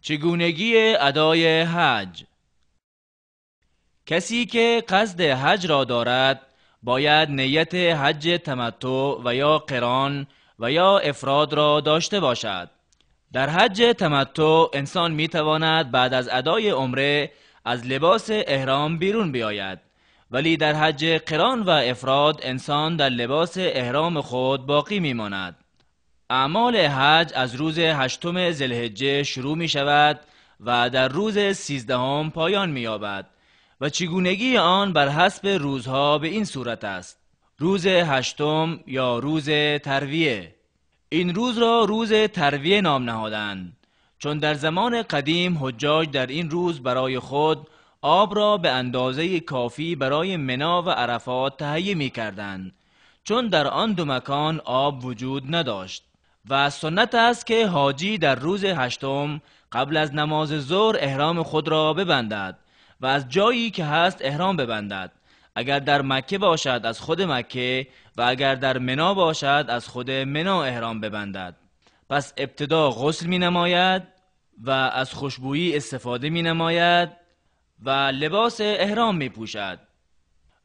چگونگی ادای حج. کسی که قصد حج را دارد باید نیت حج تمتع و یا قران و یا افراد را داشته باشد. در حج تمتع انسان می تواند بعد از ادای عمره از لباس احرام بیرون بیاید، ولی در حج قران و افراد انسان در لباس احرام خود باقی می ماند. اعمال حج از روز 8 ذوالحجه شروع می شود و در روز 13 پایان می یابد و چگونگی آن بر حسب روزها به این صورت است: روز 8 یا روز ترویه. این روز را روز ترویه نام نهادند، چون در زمان قدیم حجاج در این روز برای خود آب را به اندازه کافی برای منا و عرفات تهیه می کردند، چون در آن دو مکان آب وجود نداشت. و سنت است که حاجی در روز 8 قبل از نماز ظهر احرام خود را ببندد و از جایی که هست احرام ببندد. اگر در مکه باشد از خود مکه و اگر در منا باشد از خود منا احرام ببندد. پس ابتدا غسل می نماید و از خوشبویی استفاده می نماید و لباس احرام می پوشد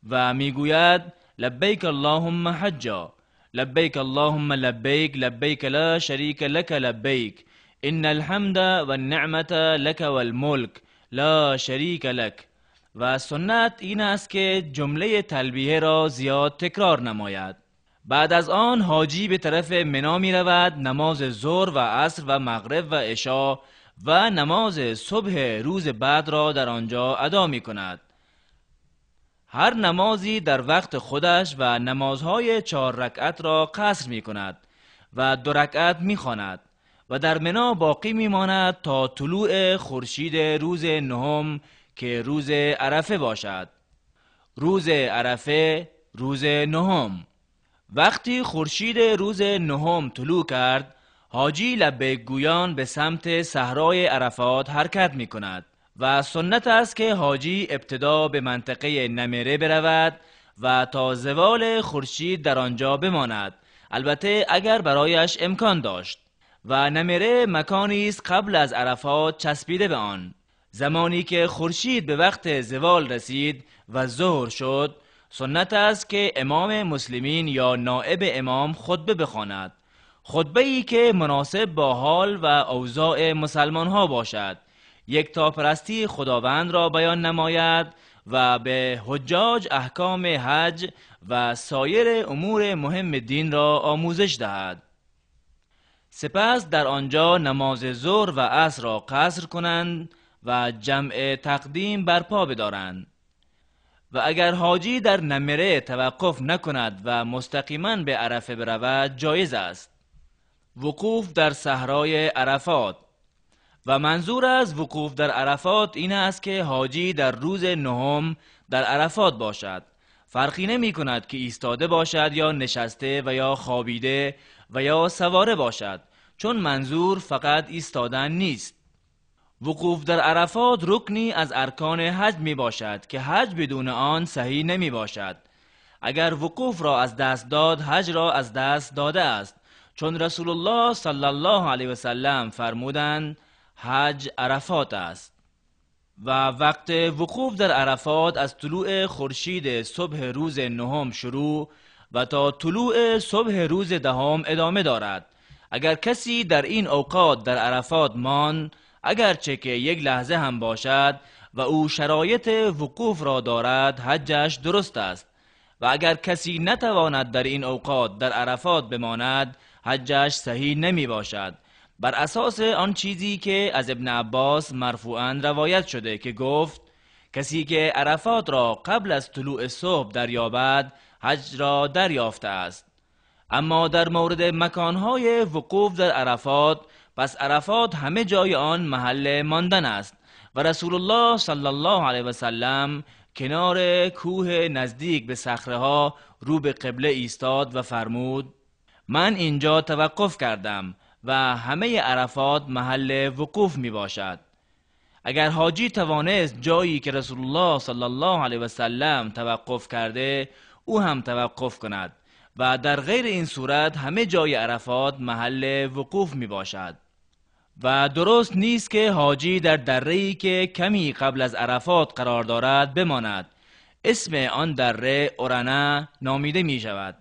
و می گوید لبیک اللهم حجا، لبیک اللهم لبیک، لبیک لا شریک لک لبیک، ان الحمد والنعمت لک والملک لا شریک لک. و سنت این است که جمله تلبیه را زیاد تکرار نماید. بعد از آن حاجی به طرف منا می رود، نماز ظهر و عصر و مغرب و عشا و نماز صبح روز بعد را در آنجا ادا می کند. هر نمازی در وقت خودش و نمازهای 4 رکعت را قصر می کند و 2 رکعت می خواند و در منا باقی می ماند تا طلوع خورشید روز 9 که روز عرفه باشد. روز عرفه روز 9. وقتی خورشید روز 9 طلوع کرد، حاجی لبیک گویان به سمت صحرای عرفات حرکت می کند و سنت است که حاجی ابتدا به منطقه نمره برود و تا زوال خورشید در آنجا بماند، البته اگر برایش امکان داشت. و نمره مکانی است قبل از عرفات چسبیده به آن. زمانی که خورشید به وقت زوال رسید و ظهر شد، سنت است که امام مسلمین یا نائب امام خطبه بخواند، خطبه‌ای که مناسب با حال و اوضاع مسلمان ها باشد، یکتاپرستی خداوند را بیان نماید و به حجاج احکام حج و سایر امور مهم دین را آموزش دهد. سپس در آنجا نماز ظهر و عصر را قصر کنند و جمع تقدیم برپا بدارند. و اگر حاجی در نمره توقف نکند و مستقیما به عرفه برود جایز است. وقوف در صحرای عرفات. و منظور از وقوف در عرفات این است که حاجی در روز 9 در عرفات باشد. فرقی نمی کند که ایستاده باشد یا نشسته و یا خوابیده و یا سواره باشد، چون منظور فقط ایستادن نیست. وقوف در عرفات رکنی از ارکان حج می باشد که حج بدون آن صحیح نمی باشد. اگر وقوف را از دست داد، حج را از دست داده است، چون رسول الله صلی الله علیه و سلم فرمودند حج عرفات است. و وقت وقوف در عرفات از طلوع خورشید صبح روز 9 شروع و تا طلوع صبح روز 10 ادامه دارد. اگر کسی در این اوقات در عرفات ماند، اگرچه که 1 لحظه هم باشد و او شرایط وقوف را دارد، حجش درست است. و اگر کسی نتواند در این اوقات در عرفات بماند، حجش صحیح نمی باشد، بر اساس آن چیزی که از ابن عباس مرفوعاً روایت شده که گفت کسی که عرفات را قبل از طلوع صبح دریابد، حج را دریافته است. اما در مورد مکانهای وقوف در عرفات، پس عرفات همه جای آن محل ماندن است و رسول الله صلی الله علیه و سلم کنار کوه نزدیک به صخره‌ها رو به قبله ایستاد و فرمود من اینجا توقف کردم و همه عرفات محل وقوف می باشد. اگر حاجی توانست جایی که رسول الله صلی الله علیه و سلم توقف کرده او هم توقف کند و در غیر این صورت همه جای عرفات محل وقوف می باشد. و درست نیست که حاجی در دره‌ای که کمی قبل از عرفات قرار دارد بماند. اسم آن دره عرنه نامیده می شود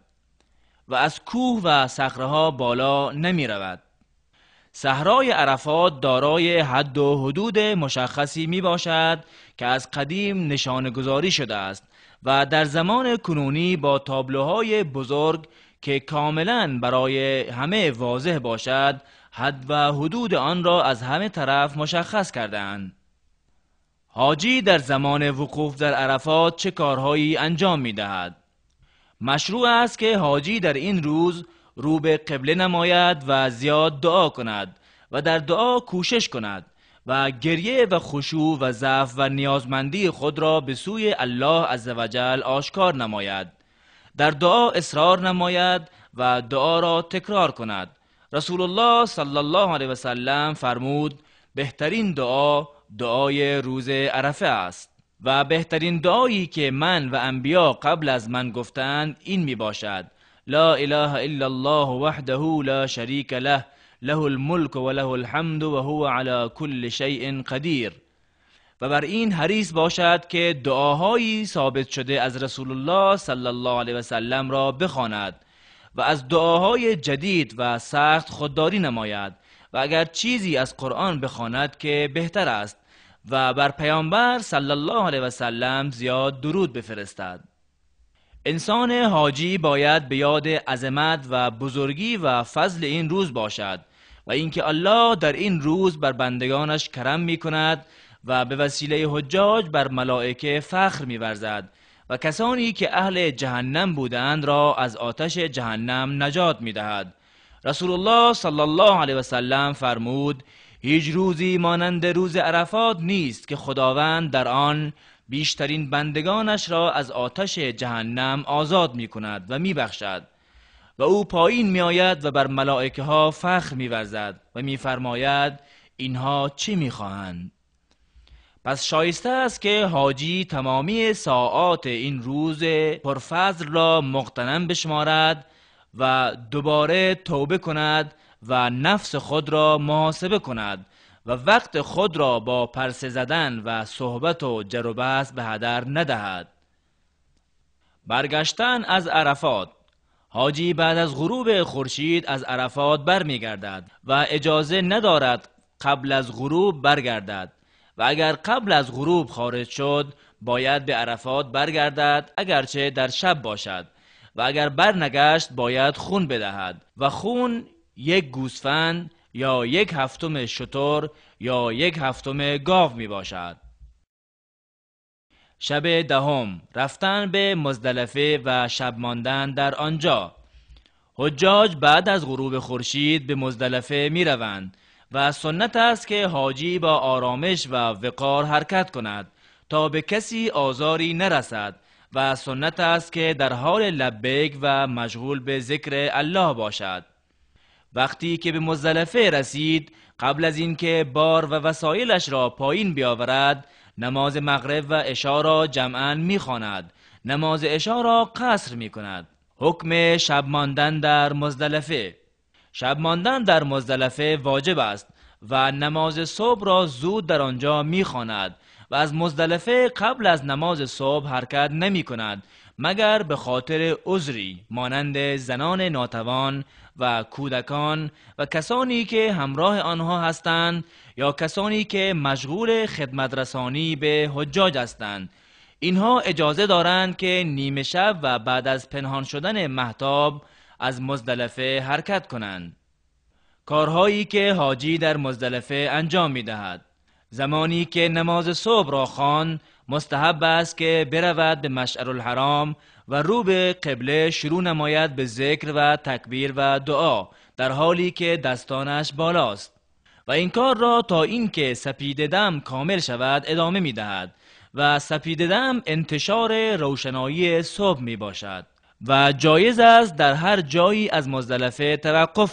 و از کوه و صخره‌ها بالا نمی رود. صحرای عرفات دارای حد و حدود مشخصی می باشد که از قدیم نشانه گذاری شده است و در زمان کنونی با تابلوهای بزرگ که کاملا برای همه واضح باشد حد و حدود آن را از همه طرف مشخص کردند. حاجی در زمان وقوف در عرفات چه کارهایی انجام می دهد؟ مشروع است که حاجی در این روز رو به قبله نماید و زیاد دعا کند و در دعا کوشش کند و گریه و خشوع و ضعف و نیازمندی خود را به سوی الله عزوجل آشکار نماید. در دعا اصرار نماید و دعا را تکرار کند. رسول الله صلی الله علیه و سلم فرمود بهترین دعا دعای روز عرفه است و بهترین دعایی که من و انبیا قبل از من گفتند این می باشد: لا اله الا الله وحده لا شریک له له الملک و له الحمد و هو علی کل شیء قدیر. و بر این حریص باشد که دعاهایی ثابت شده از رسول الله صلی الله علیه و سلم را بخواند و از دعاهای جدید و سخت خودداری نماید و اگر چیزی از قرآن بخواند که بهتر است و بر پیامبر صلی الله علیه و سلم زیاد درود بفرستد. انسان حاجی باید به یاد عظمت و بزرگی و فضل این روز باشد و اینکه الله در این روز بر بندگانش کرم می کند و به وسیله حجاج بر ملائکه فخر می ورزد و کسانی که اهل جهنم بودند را از آتش جهنم نجات می دهد. رسول الله صلی الله علیه و سلم فرمود هیچ روزی مانند روز عرفات نیست که خداوند در آن بیشترین بندگانش را از آتش جهنم آزاد می کند و می بخشد و او پایین می آید و بر ملائکه ها فخر می ورزد و می فرماید اینها چی می خواهند؟ پس شایسته است که حاجی تمامی ساعات این روز پرفضل را مغتنم بشمارد و دوباره توبه کند و نفس خود را محاسبه کند و وقت خود را با پرسه زدن و صحبت و جر و بحث به هدر ندهد. برگشتن از عرفات. حاجی بعد از غروب خورشید از عرفات برمیگردد و اجازه ندارد قبل از غروب برگردد و اگر قبل از غروب خارج شد باید به عرفات برگردد اگرچه در شب باشد و اگر برنگشت باید خون بدهد و خون یک گوسفند یا یک هفتم شتر یا یک هفتم گاو می باشد. شب دهم رفتن به مزدلفه و شب ماندن در آنجا. حجاج بعد از غروب خورشید به مزدلفه می روند و سنت است که حاجی با آرامش و وقار حرکت کند تا به کسی آزاری نرسد و سنت است که در حال لبیک و مشغول به ذکر الله باشد. وقتی که به مزدلفه رسید قبل از اینکه بار و وسایلش را پایین بیاورد نماز مغرب و عشا را جمعاً می‌خواند. نماز عشا را قصر می‌کند. حکم شب ماندن در مزدلفه. شب ماندن در مزدلفه واجب است و نماز صبح را زود در آنجا می‌خواند و از مزدلفه قبل از نماز صبح حرکت نمی‌کند مگر به خاطر عذری مانند زنان ناتوان و کودکان و کسانی که همراه آنها هستند یا کسانی که مشغول خدمت رسانی به حجاج هستند. اینها اجازه دارند که نیمه شب و بعد از پنهان شدن مهتاب از مزدلفه حرکت کنند. کارهایی که حاجی در مزدلفه انجام می دهد. زمانی که نماز صبح را خواند مستحب است که برود به مشعر الحرام و رو به قبله شروع نماید به ذکر و تکبیر و دعا در حالی که دستانش بالاست و این کار را تا اینکه سپید دم کامل شود ادامه می دهد و سپید دم انتشار روشنایی صبح می باشد و جایز است در هر جایی از مزدلفه توقف